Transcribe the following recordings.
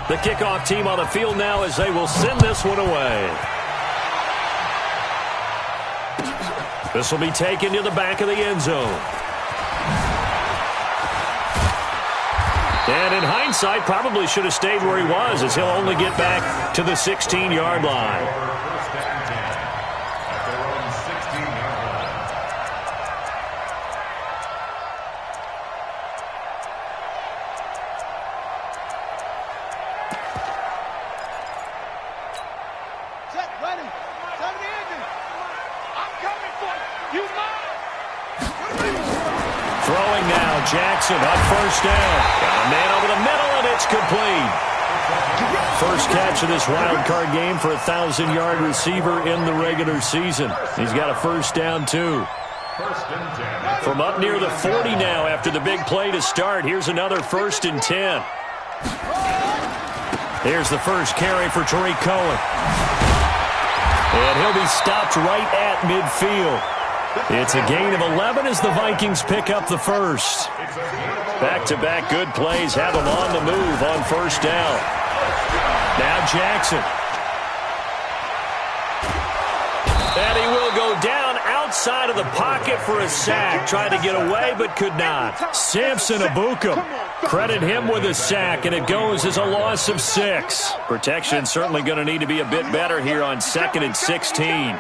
The kickoff team on the field now as they will send this one away. This will be taken to the back of the end zone. And in hindsight, probably should have stayed where he was, as he'll only get back to the 16-yard line. Jackson on first down. Got a man over the middle, and it's complete. First catch of this wild card game for a 1,000-yard receiver in the regular season. He's got a first down, too. From up near the 40 now after the big play to start. Here's another 1st and 10. Here's the first carry for Tariq Cohen. And he'll be stopped right at midfield. It's a gain of 11 as the Vikings pick up the first. Back-to-back good plays have them on the move on first down. Now Jackson. And he will go down outside of the pocket for a sack. Tried to get away but could not. Samson Abukum. Credit him with a sack, and it goes as a loss of 6. Protection certainly going to need to be a bit better here on 2nd and 16.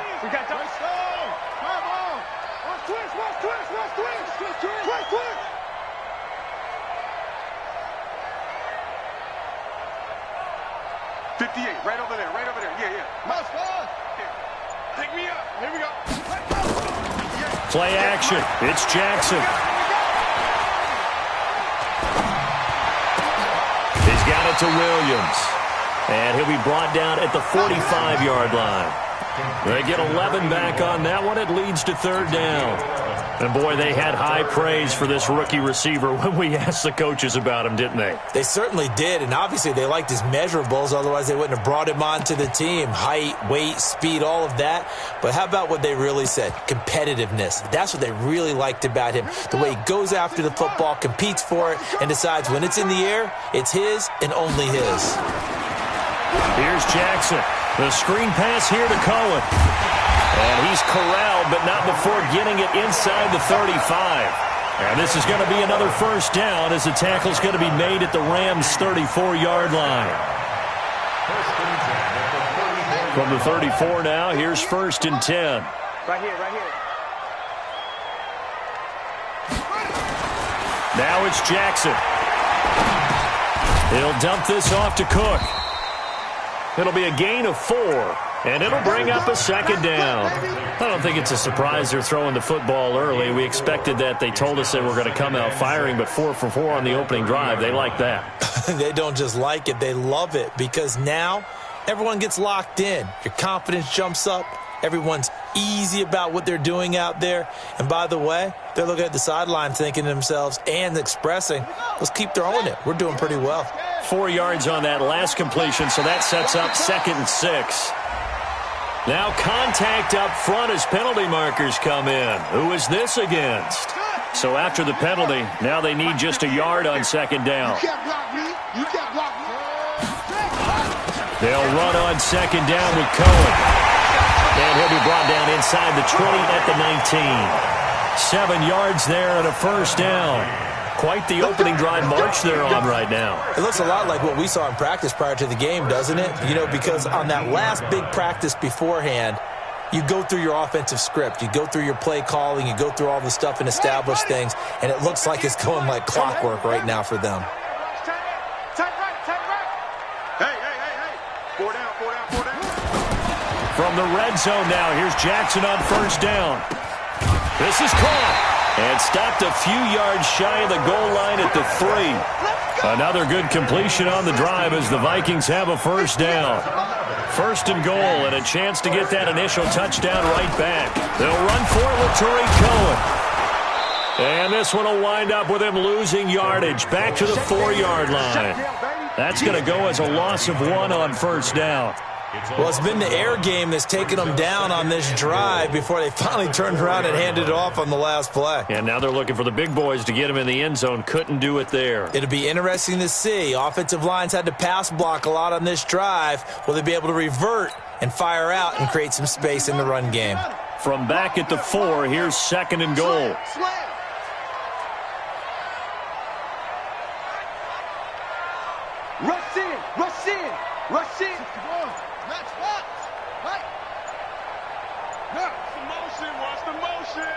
Play action. It's Jackson. He's got it to Williams. And he'll be brought down at the 45-yard line. They get 11 back on that one. It leads to 3rd down. And, boy, they had high praise for this rookie receiver when we asked the coaches about him, didn't they? They certainly did, and obviously they liked his measurables. Otherwise, they wouldn't have brought him onto the team. Height, weight, speed, all of that. But how about what they really said? Competitiveness. That's what they really liked about him. The way he goes after the football, competes for it, and decides when it's in the air, it's his and only his. Here's Jackson. The screen pass here to Cohen. And he's corralled, but not before getting it inside the 35. And this is going to be another first down as the tackle's going to be made at the Rams' 34-yard line. From the 34 now, here's 1st and 10. Right here. Now it's Jackson. He'll dump this off to Cook. It'll be a gain of 4, and it'll bring up a 2nd down. I don't think it's a surprise they're throwing the football early. We expected that. They told us they were going to come out firing, but 4 for 4 on the opening drive. They like that. They don't just like it. They love it because now everyone gets locked in. Your confidence jumps up. Everyone's easy about what they're doing out there. And by the way, they're looking at the sideline thinking to themselves and expressing, let's keep throwing it. We're doing pretty well. 4 yards on that last completion, so that sets up 2nd and 6. Now contact up front as penalty markers come in. Who is this against? So after the penalty, now they need just a yard on 2nd down. They'll run on 2nd down with Cohen. And he'll be brought down inside the 20 at the 19. 7 yards there and a first down. Quite the opening drive march they're on right now. It looks a lot like what we saw in practice prior to the game, doesn't it? You know, because on that last big practice beforehand, you go through your offensive script. You go through your play calling. You go through all the stuff and establish things. And it looks like it's going like clockwork right now for them. From the red zone now, here's Jackson on first down. This is caught and stopped a few yards shy of the goal line at the 3. Another good completion on the drive as the Vikings have a first down. 1st and goal and a chance to get that initial touchdown right back. They'll run for it with Tariq Cohen. And this one will wind up with him losing yardage back to the 4-yard line. That's going to go as a loss of 1 on first down. Well, it's been the air game that's taken them down on this drive before they finally turned around and handed it off on the last play. And now they're looking for the big boys to get him in the end zone. Couldn't do it there. It'll be interesting to see. Offensive lines had to pass block a lot on this drive. Will they be able to revert and fire out and create some space in the run game? From back at the 4, here's 2nd and goal. Rush in, rush in, rush in. Watch the motion.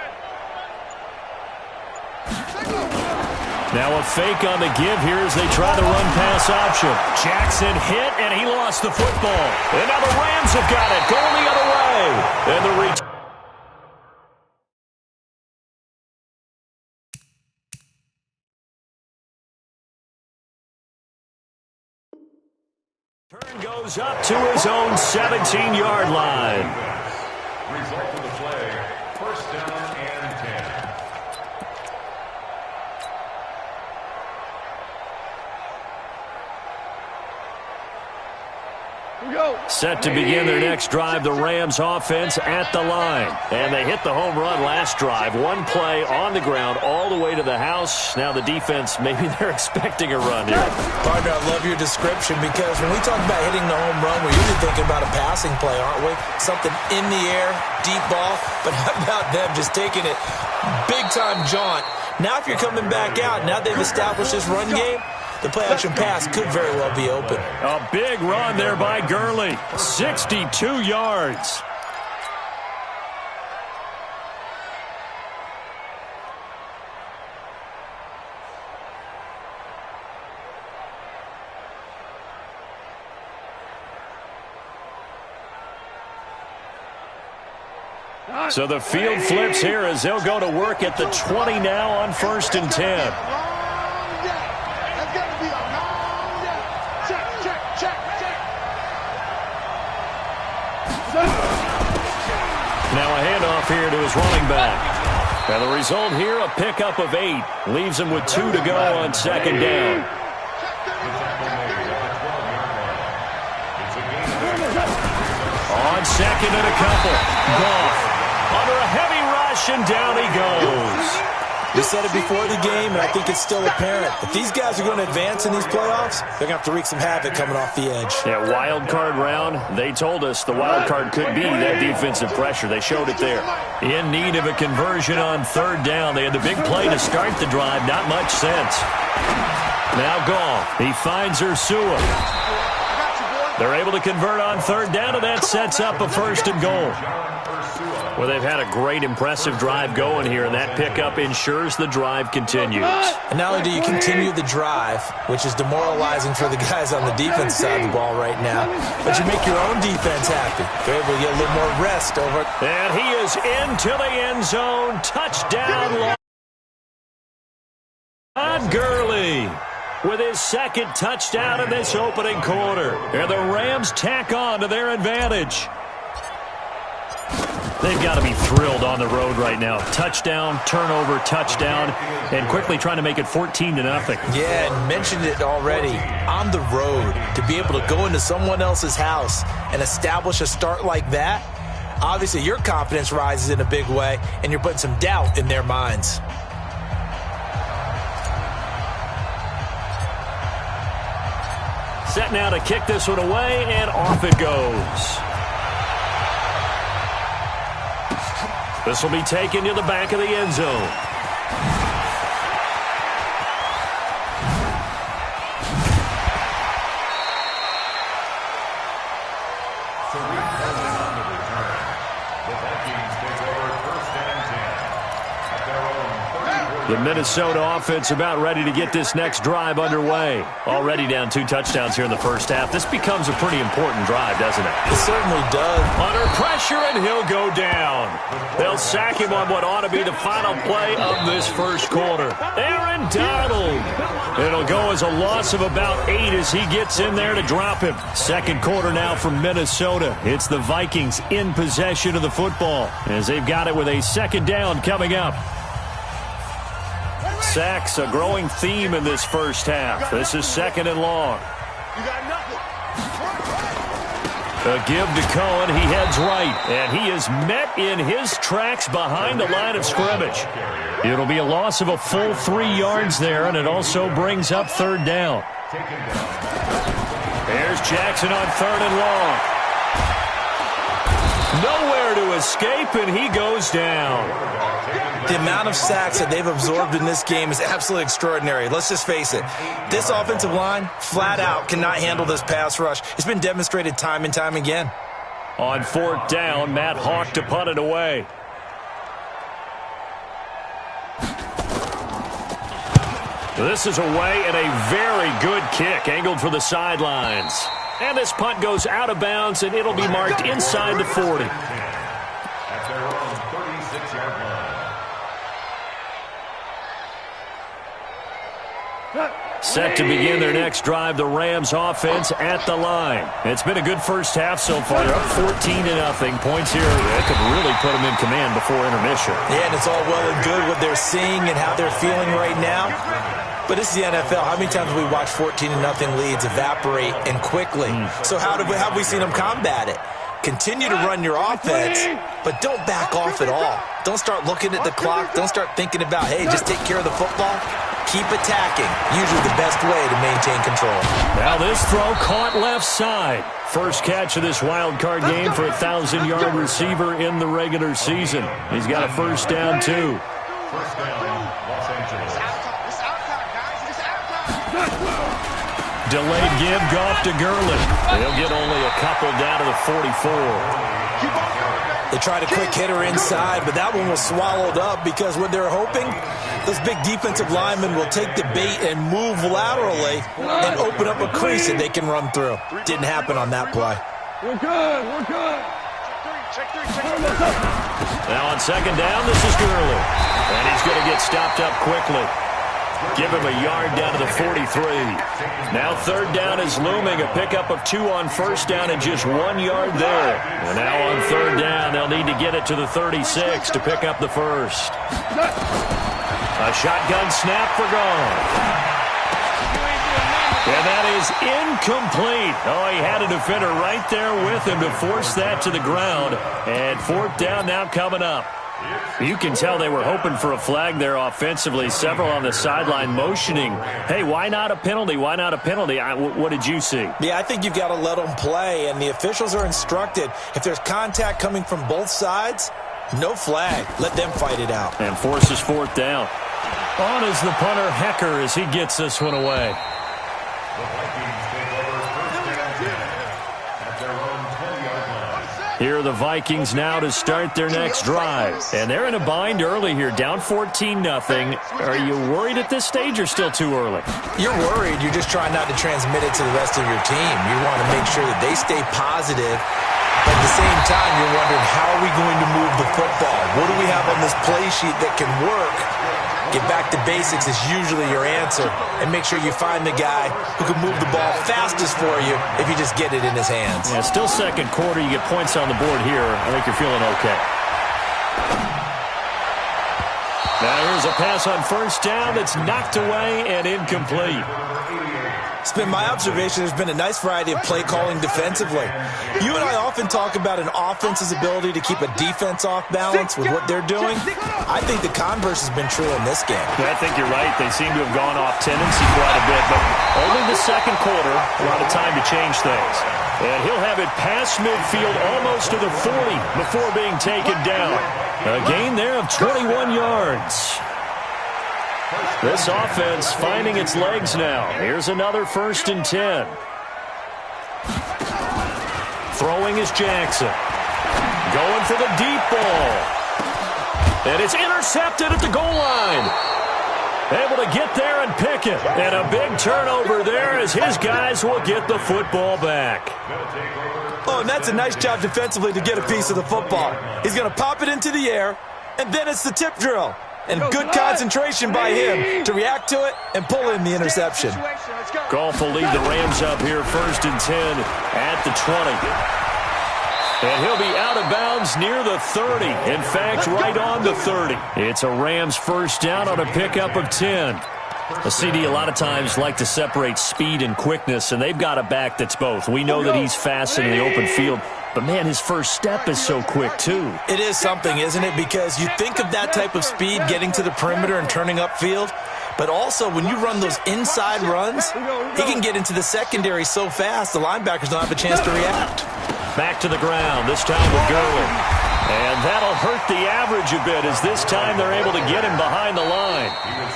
Now a fake on the give here as they try the run-pass option. Jackson hit, and he lost the football. And now the Rams have got it, going the other way. And the return. Turn goes up to his own 17-yard line. Result of the play, first down and 10. Set to begin their next drive, the Rams offense at the line. And they hit the home run last drive. One play on the ground all the way to the house. Now the defense, maybe they're expecting a run here. Partner, I love your description because when we talk about hitting the home run, we're usually thinking about a passing play, aren't we? Something in the air, deep ball. But how about them just taking it big-time jaunt? Now if you're coming back out, now they've established this run game, the play-action pass could very well be open. A big run there by Gurley. 62 yards. So the field flips here as they'll go to work at the 20 now on 1st and 10. Now a handoff here to his running back. And the result here, a pickup of 8. Leaves him with 2 to go on 2nd down. On 2nd and a couple. Goff under a heavy rush, and down he goes. We said it before the game, and I think it's still apparent. If these guys are going to advance in these playoffs, they're going to have to wreak some havoc coming off the edge. Yeah, wild card round. They told us the wild card could be that defensive pressure. They showed it there. In need of a conversion on 3rd down. They had the big play to start the drive. Not much sense. Now Goff. He finds Ursua. They're able to convert on 3rd down, and that sets up a 1st and goal. Well, they've had a great, impressive drive going here, and that pickup ensures the drive continues. And not only do you continue the drive, which is demoralizing for the guys on the defense side of the ball right now, but you make your own defense happy. They're able to get a little more rest over. And he is into the end zone. Touchdown, Todd Gurley with his 2nd touchdown in this opening quarter. And the Rams tack on to their advantage. They've got to be thrilled on the road right now. Touchdown, turnover, touchdown, and quickly trying to make it 14-0. Yeah, and mentioned it already. On the road, to be able to go into someone else's house and establish a start like that, obviously your confidence rises in a big way, and you're putting some doubt in their minds. Set now to kick this one away, and off it goes. This will be taken to the back of the end zone. The Minnesota offense about ready to get this next drive underway. Already down 2 touchdowns here in the first half. This becomes a pretty important drive, doesn't it? It certainly does. Under pressure, and he'll go down. They'll sack him on what ought to be the final play of this first quarter. Aaron Donald. It'll go as a loss of about 8 as he gets in there to drop him. Second quarter now from Minnesota. It's the Vikings in possession of the football as they've got it with a 2nd down coming up. Sacks, a growing theme in this first half. This is 2nd and long. A give to Cohen. He heads right, and he is met in his tracks behind the line of scrimmage. It'll be a loss of a full 3 yards there, and it also brings up third down. There's Jackson on third and long. Nowhere to escape, and he goes down. The amount of sacks that they've absorbed in this game is absolutely extraordinary. Let's just face it. This offensive line, flat out, cannot handle this pass rush. It's been demonstrated time and time again. On fourth down, Matt Hawk to punt it away. This is away and a very good kick, angled for the sidelines. And this punt goes out of bounds, and it'll be marked inside the 40. At their own 36-yard line. Set to begin their next drive, the Rams offense at the line. It's been a good first half so far. They're up 14-0. Points here that could really put them in command before intermission. Yeah, and it's all well and good what they're seeing and how they're feeling right now. But this is the NFL. How many times have we watched 14-0 leads evaporate and quickly? So how have we seen them combat it? Continue to run your offense, but don't back off at all. Don't start looking at the clock. Don't start thinking about, hey, just take care of the football. Keep attacking. Usually the best way to maintain control. Now this throw caught left side. First catch of this wild card game for a 1,000-yard receiver in the regular season. He's got a first down, too. First down, Los Angeles. Delayed give, Goff to Gurley. They'll get only a couple down to the 44. They tried a quick hitter inside, but that one was swallowed up because what they're hoping, those big defensive linemen will take the bait and move laterally and open up a crease that they can run through. Didn't happen on that play. We're good. We're good. Now on second down, this is Gurley. And he's going to get stopped up quickly. Give him a yard down to the 43. Now third down is looming. A pickup of 2 on first down and just 1 yard there. And now on third down, they'll need to get it to the 36 to pick up the first. A shotgun snap for Gone. And that is incomplete. Oh, he had a defender right there with him to force that to the ground. And fourth down now coming up. You can tell they were hoping for a flag there offensively. Several on the sideline motioning, hey, why not a penalty? Why not a penalty? What did you see? Yeah, I think you've got to let them play, and the officials are instructed. If there's contact coming from both sides, no flag. Let them fight it out. And forces fourth down. On is the punter, Hecker, as he gets this one away. The Vikings take over first and 10 at their own 20-yard line. Here are the Vikings now to start their next drive. And they're in a bind early here, down 14-0. Are you worried at this stage or still too early? You're worried. You're just trying not to transmit it to the rest of your team. You want to make sure that they stay positive. But at the same time, you're wondering, how are we going to move the football? What do we have on this play sheet that can work? Get back to basics is usually your answer. And make sure you find the guy who can move the ball fastest for you if you just get it in his hands. Yeah, still second quarter. You get points on the board here. I think you're feeling okay. Now here's a pass on first down that's knocked away and incomplete. It's been my observation there's been a nice variety of play calling defensively. You and I often talk about an offense's ability to keep a defense off balance with what they're doing. I think the converse has been true in this game. Yeah, I think you're right. They seem to have gone off tendency quite a bit, but only the second quarter, a lot of time to change things. And he'll have it past midfield almost to the 40 before being taken down. A gain there of 21 yards. This offense finding its legs now. Here's another 1st and 10. Throwing is Jackson. Going for the deep ball. And it's intercepted at the goal line. Able to get there and pick it. And a big turnover there as his guys will get the football back. Oh, and that's a nice job defensively to get a piece of the football. He's going to pop it into the air, and then it's the tip drill. And good concentration by him to react to it and pull in the interception. Goff will lead the Rams up here 1st and 10 at the 20. And he'll be out of bounds near the 30. In fact, right on the 30. It's a Rams first down on a pickup of 10. A CD a lot of times like to separate speed and quickness, and they've got a back that's both. We know that he's fast in the open field, but, man, his first step is so quick, too. It is something, isn't it? Because you think of that type of speed getting to the perimeter and turning upfield, but also when you run those inside runs, he can get into the secondary so fast the linebackers don't have a chance to react. Back to the ground, this time with Gurley. And that'll hurt the average a bit as this time they're able to get him behind the line.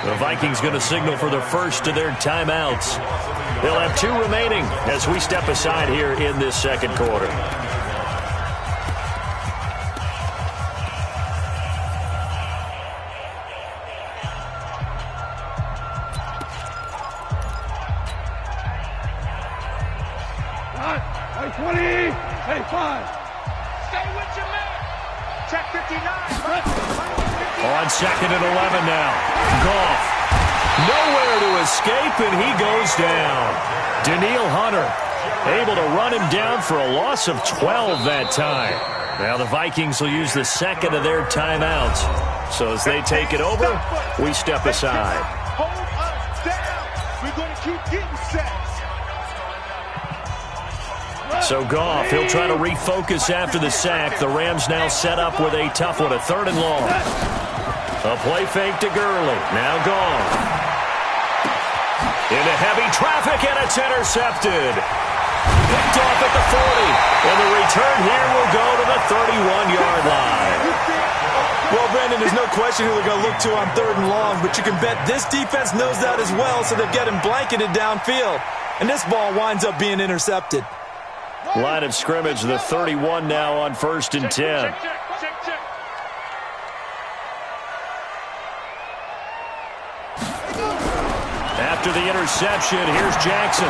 The Vikings going to signal for the first of their timeouts. They'll have 2 remaining as we step aside here in this second quarter. Hey, 20. Hey, 5. Stay with your man. Check 59. On second and 11 now. Goff. Nowhere to escape, and he goes down. Danielle Hunter able to run him down for a loss of 12 that time. Now the Vikings will use the second of their timeouts. So as they take it over, we step aside. Hold us down. We're going to keep getting sacks. So Goff, he'll try to refocus after the sack. The Rams now set up with a tough one, a 3rd and long. A play fake to Gurley. Now Goff. Into heavy traffic, and it's intercepted. Picked off at the 40. And the return here will go to the 31-yard line. Well, Brandon, there's no question who they're going to look to on 3rd and long, but you can bet this defense knows that as well, so they've got him blanketed downfield. And this ball winds up being intercepted. Line of scrimmage, the 31 now on 1st and 10. After the interception, here's Jackson.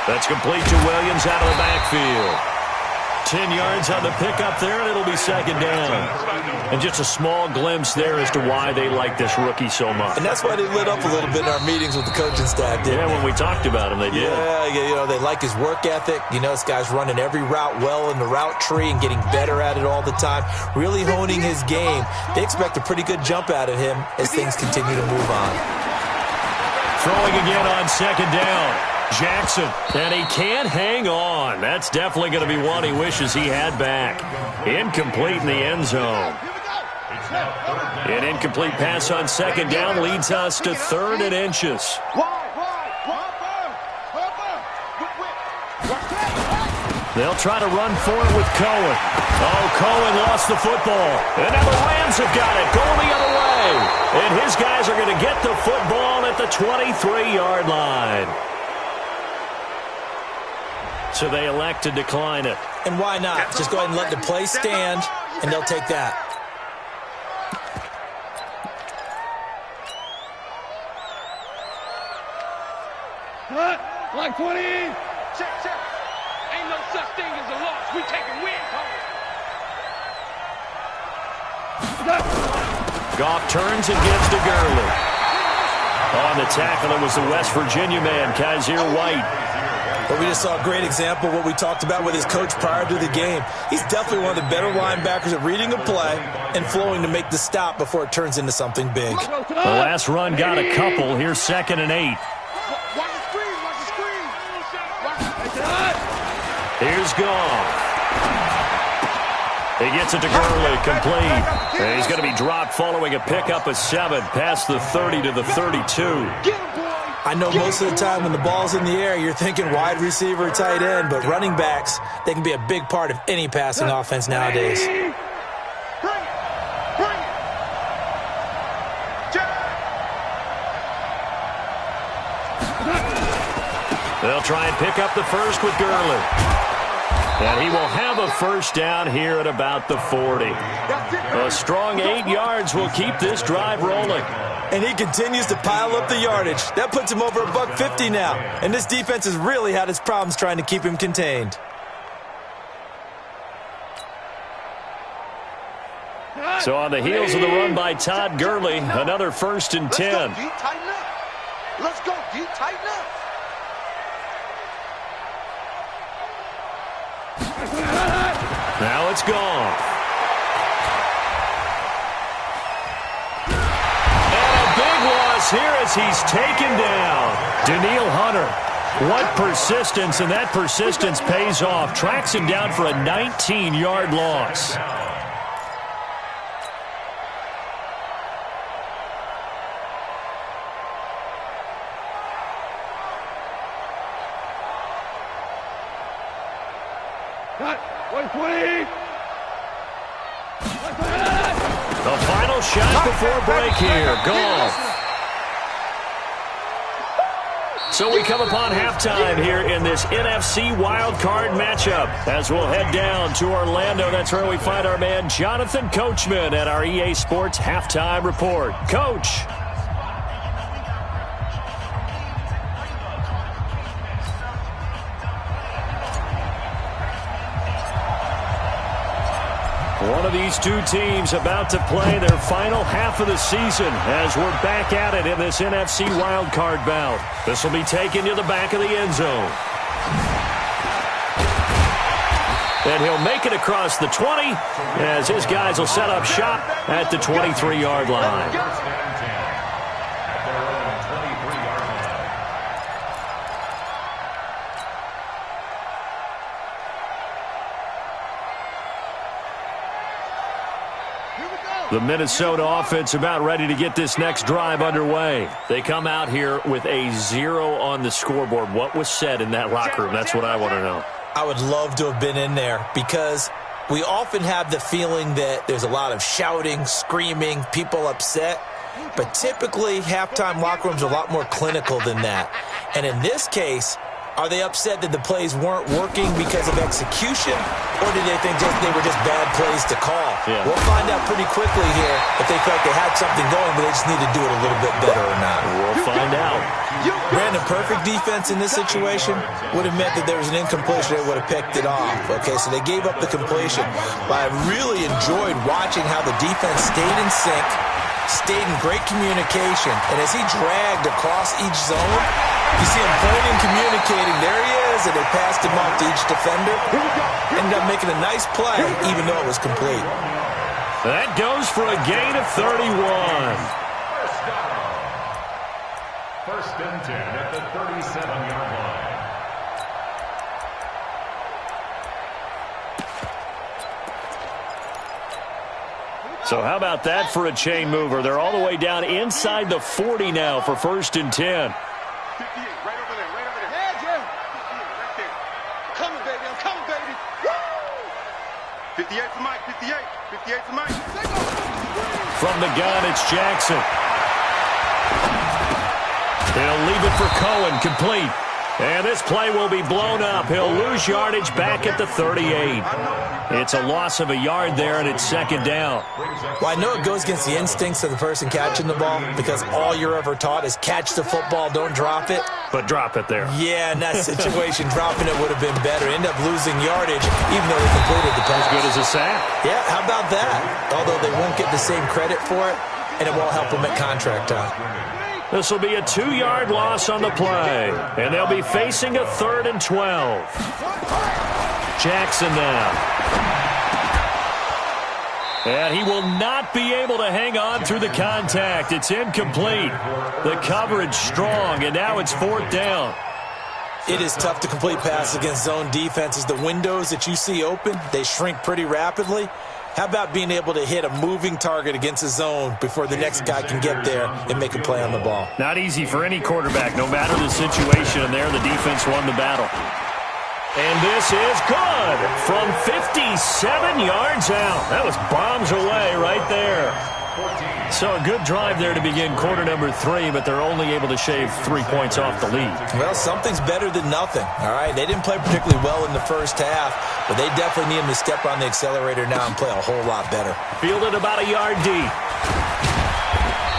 That's complete to Williams out of the backfield. 10 yards on the pickup there, and it'll be 2nd down. And just a small glimpse there as to why they like this rookie so much. And that's why they lit up a little bit in our meetings with the coaching staff, didn't they? When we talked about him, they did. Yeah, they like his work ethic. This guy's running every route well in the route tree and getting better at it all the time, really honing his game. They expect a pretty good jump out of him as things continue to move on. Throwing again on 2nd down. Jackson, and he can't hang on. That's definitely going to be one he wishes he had back. Incomplete in the end zone. An incomplete pass on 2nd down leads us to 3rd and inches. They'll try to run for it with Cohen. Oh, Cohen lost the football. And now the Rams have got it going the other way. And his guys are going to get the football at the 23-yard line. So they elect to decline it. And why not? Just go ahead and let the play stand, and they'll take that. Like 20. Check. Ain't no such thing as a loss. We taking wins home. Goff turns and gives to Gurley. On the tackle, it was the West Virginia man, Kaiser White. But we just saw a great example of what we talked about with his coach prior to the game. He's definitely one of the better linebackers at reading a play and flowing to make the stop before it turns into something big. The last run got a couple. Here's 2nd and 8. Watch the screen. Here's Goff. He gets it to Gurley, complete. And he's going to be dropped following a pickup of 7 past the 30 to the 32. I know most of the time when the ball's in the air, you're thinking wide receiver, tight end, but running backs, they can be a big part of any passing offense nowadays. Bring it. They'll try and pick up the first with Gurley. And he will have a first down here at about the 40. A strong 8 yards will keep this drive rolling. And he continues to pile up the yardage. That puts him over $150 now. And this defense has really had its problems trying to keep him contained. So on the heels of the run by Todd Gurley, another 1st and 10. Let's go, D. Tighten up. Now it's gone. And a big loss is here as he's taken down. Danielle Hunter. What persistence, and that persistence pays off. Tracks him down for a 19-yard loss. The final shot before break here. Goal. So we come upon halftime here in this NFC wildcard matchup. As we'll head down to Orlando, that's where we find our man Jonathan Coachman at our EA Sports Halftime Report. Coach. One of these two teams about to play their final half of the season as we're back at it in this NFC wildcard bout. This will be taken to the back of the end zone. And he'll make it across the 20 as his guys will set up shop at the 23-yard line. The Minnesota offense about ready to get this next drive underway. They come out here with a 0 on the scoreboard. What was said in that locker room? That's what I want to know. I would love to have been in there because we often have the feeling that there's a lot of shouting, screaming, people upset. But typically, halftime locker rooms are a lot more clinical than that. And in this case, are they upset that the plays weren't working because of execution, or did they think they were just bad plays to call? Yeah. We'll find out pretty quickly here if they felt they had something going, but they just need to do it a little bit better or not. We'll find out. Brandon, perfect defense in this situation would have meant that there was an incompletion. They would have picked it off. Okay, so they gave up the completion. But I really enjoyed watching how the defense stayed in sync, stayed in great communication, and as he dragged across each zone, you see him pointing, communicating. There he is, and they passed him off to each defender. Ended up making a nice play, even though it was complete. That goes for a gain of 31. First and 10 at the 37-yard line. So how about that for a chain mover? They're all the way down inside the 40 now for first and 10. 58, right over there, right over there. Yeah, Jim. 58, right there. I'm coming, baby, I'm coming, baby. Woo! 58 for Mike, 58. 58 for Mike. From the gun, it's Jackson. He'll leave it for Cohen, complete. And this play will be blown up. He'll lose yardage back at the 38. It's a loss of a yard there, and it's second down. Well, I know it goes against the instincts of the person catching the ball because all you're ever taught is catch the football, don't drop it. But drop it there. Yeah, in that situation, dropping it would have been better. End up losing yardage, even though they completed the pass. As good as a sack. Yeah, how about that? Although they won't get the same credit for it, and it won't help them at contract time. This will be a 2-yard loss on the play. And they'll be facing a 3rd and 12. Jackson now. And he will not be able to hang on through the contact. It's incomplete. The coverage strong, and now it's 4th down. It is tough to complete passes against zone defenses. The windows that you see open, they shrink pretty rapidly. How about being able to hit a moving target against a zone before the next guy can get there and make a play on the ball? Not easy for any quarterback, no matter the situation. And there, the defense won the battle. And this is good from 57 yards out. That was bombs away right there. So a good drive there to begin quarter number 3, but they're only able to shave 3 points off the lead. Well, something's better than nothing, all right? They didn't play particularly well in the first half, but they definitely need them to step on the accelerator now and play a whole lot better. Fielded about a yard deep.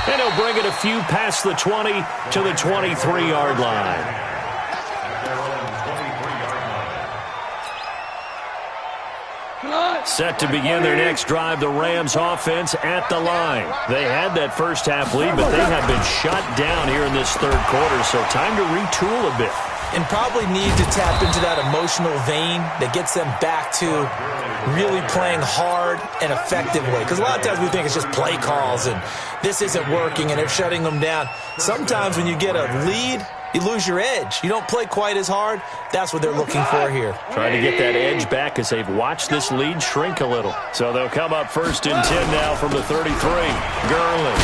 And he'll bring it a few past the 20 to the 23-yard line. Set to begin their next drive, the Rams offense at the line. They had that first half lead, but they have been shut down here in this third quarter, so time to retool a bit. and probably need to tap into that emotional vein that gets them back to really playing hard and effectively. Because a lot of times we think it's just play calls and this isn't working and they're shutting them down. Sometimes when you get a lead, you lose your edge. You don't play quite as hard. That's what they're looking for here. Trying to get that edge back as they've watched this lead shrink a little. So they'll come up 1st and 10 now from the 33. Gurley.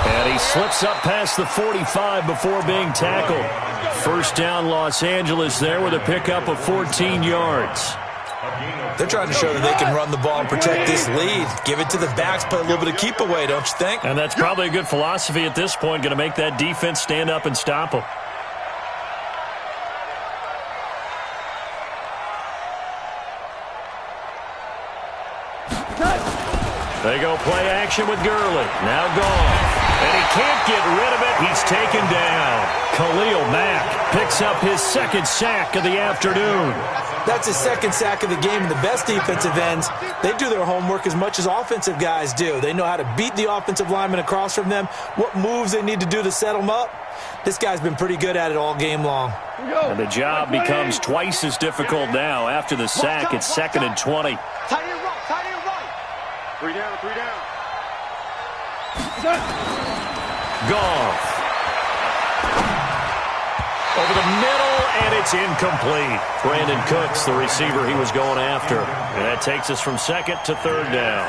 And he slips up past the 45 before being tackled. 1st down Los Angeles there with a pickup of 14 yards. They're trying to show that they can run the ball and protect this lead. Give it to the backs, play a little bit of keep away, don't you think? And that's probably a good philosophy at this point, going to make that defense stand up and stop them. They go play action with Gurley. Now gone. And he can't get rid of it. He's taken down. Khalil Mack picks up his 2nd sack of the afternoon. That's his 2nd sack of the game, and the best defensive ends, they do their homework as much as offensive guys do. They know how to beat the offensive lineman across from them, what moves they need to do to set them up. This guy's been pretty good at it all game long. And the job becomes twice as difficult now. After the sack, it's 2nd and 20. Tight end right, tight end right. 3 down, 3 down. Goff. Over the middle, and it's incomplete. Brandon Cooks, the receiver he was going after. And that takes us from 2nd to 3rd down.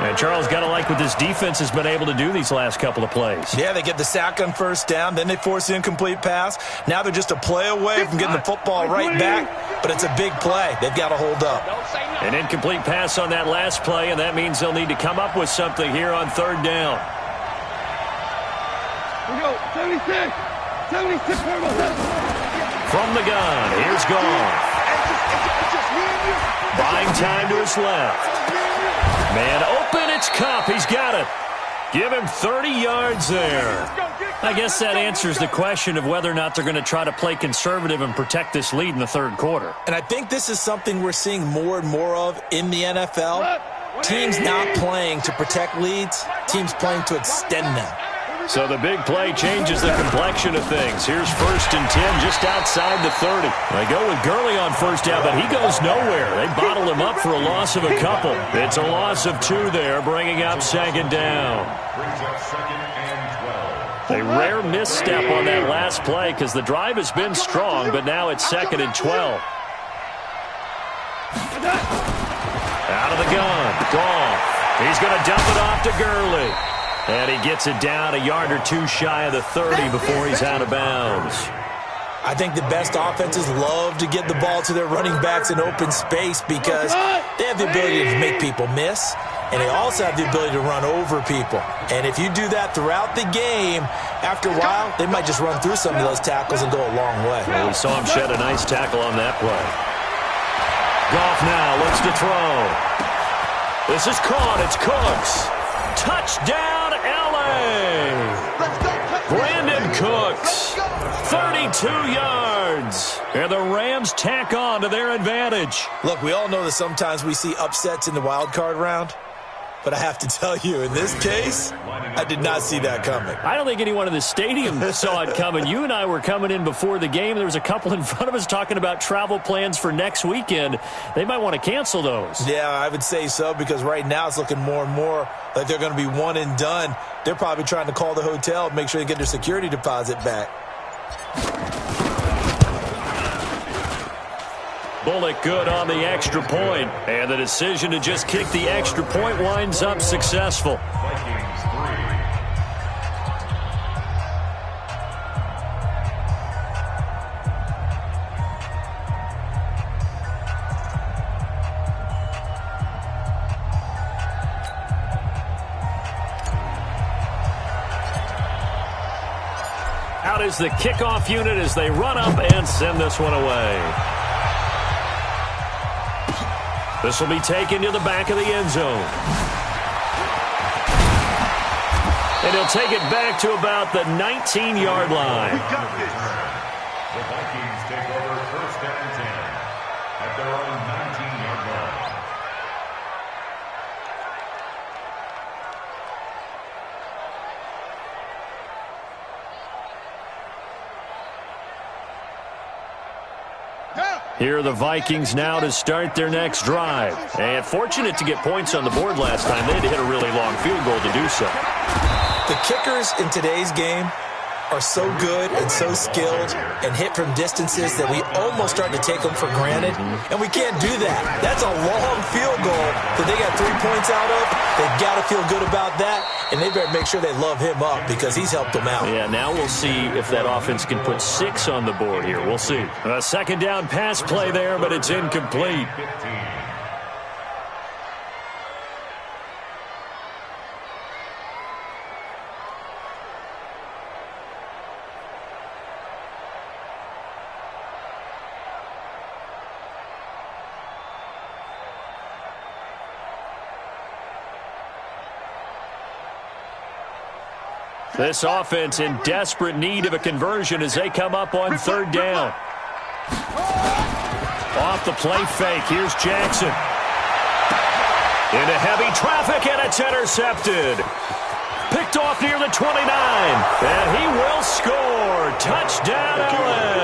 And Charles, got to like what this defense has been able to do these last couple of plays. Yeah, they get the sack on 1st down, then they force the incomplete pass. Now they're just a play away from getting the football right back, but it's a big play. They've got to hold up. An incomplete pass on that last play, and that means they'll need to come up with something here on 3rd down. We go, 76. 76 From the gun, here's Goff. Buying time to his left. Man open, it's Kupp. He's got it. Give him 30 yards there. I guess that answers the question of whether or not they're going to try to play conservative and protect this lead in the 3rd quarter. And I think this is something we're seeing more and more of in the NFL. Teams not playing to protect leads, teams playing to extend them. So the big play changes the complexion of things. Here's 1st and 10 just outside the 30. They go with Gurley on 1st down, but he goes nowhere. They bottle him up for a loss of a couple. It's a loss of 2 there, bringing up 2nd down. A rare misstep on that last play because the drive has been strong, but now it's 2nd and 12. Out of the gun, Goff. He's going to dump it off to Gurley. And he gets it down a yard or 2 shy of the 30 before he's out of bounds. I think the best offenses love to get the ball to their running backs in open space because they have the ability to make people miss, and they also have the ability to run over people. And if you do that throughout the game, after a while, they might just run through some of those tackles and go a long way. Well, we saw him shed a nice tackle on that play. Goff now looks to throw. This is caught. It's Cooks. Touchdown, L.A. Brandon Cooks, 32 yards. And the Rams tack on to their advantage. Look, we all know that sometimes we see upsets in the wild card round. But I have to tell you, in this case, I did not see that coming. I don't think anyone in the stadium saw it coming. You and I were coming in before the game. There was a couple in front of us talking about travel plans for next weekend. They might want to cancel those. Yeah, I would say so, because right now it's looking more and more like they're going to be one and done. They're probably trying to call the hotel and make sure they get their security deposit back. Bullock good on the extra point, and the decision to just kick the extra point winds up successful. Vikings 3. Out is the kickoff unit as they run up and send this one away. This will be taken to the back of the end zone. And he'll take it back to about the 19-yard line. The Vikings take over 1st and 10 at their own 19-yard line. Here are the Vikings now to start their next drive. And fortunate to get points on the board last time. They had to hit a really long field goal to do so. The kickers in today's game are so good and so skilled and hit from distances that we almost start to take them for granted, and we can't do that. That's a long field goal that they got 3 points out of. They've got to feel good about that, and they better make sure they love him up because he's helped them out. Yeah, now we'll see if that offense can put 6 on the board here. We'll see. A second down pass play there, but it's incomplete. This offense in desperate need of a conversion as they come up on third down. Off the play fake, here's Jackson. Into heavy traffic, and it's intercepted. Picked off near the 29, and he will score. Touchdown, LA.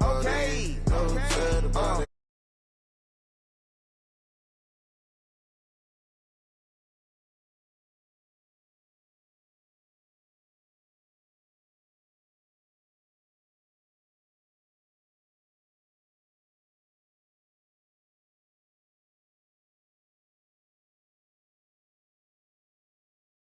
Okay.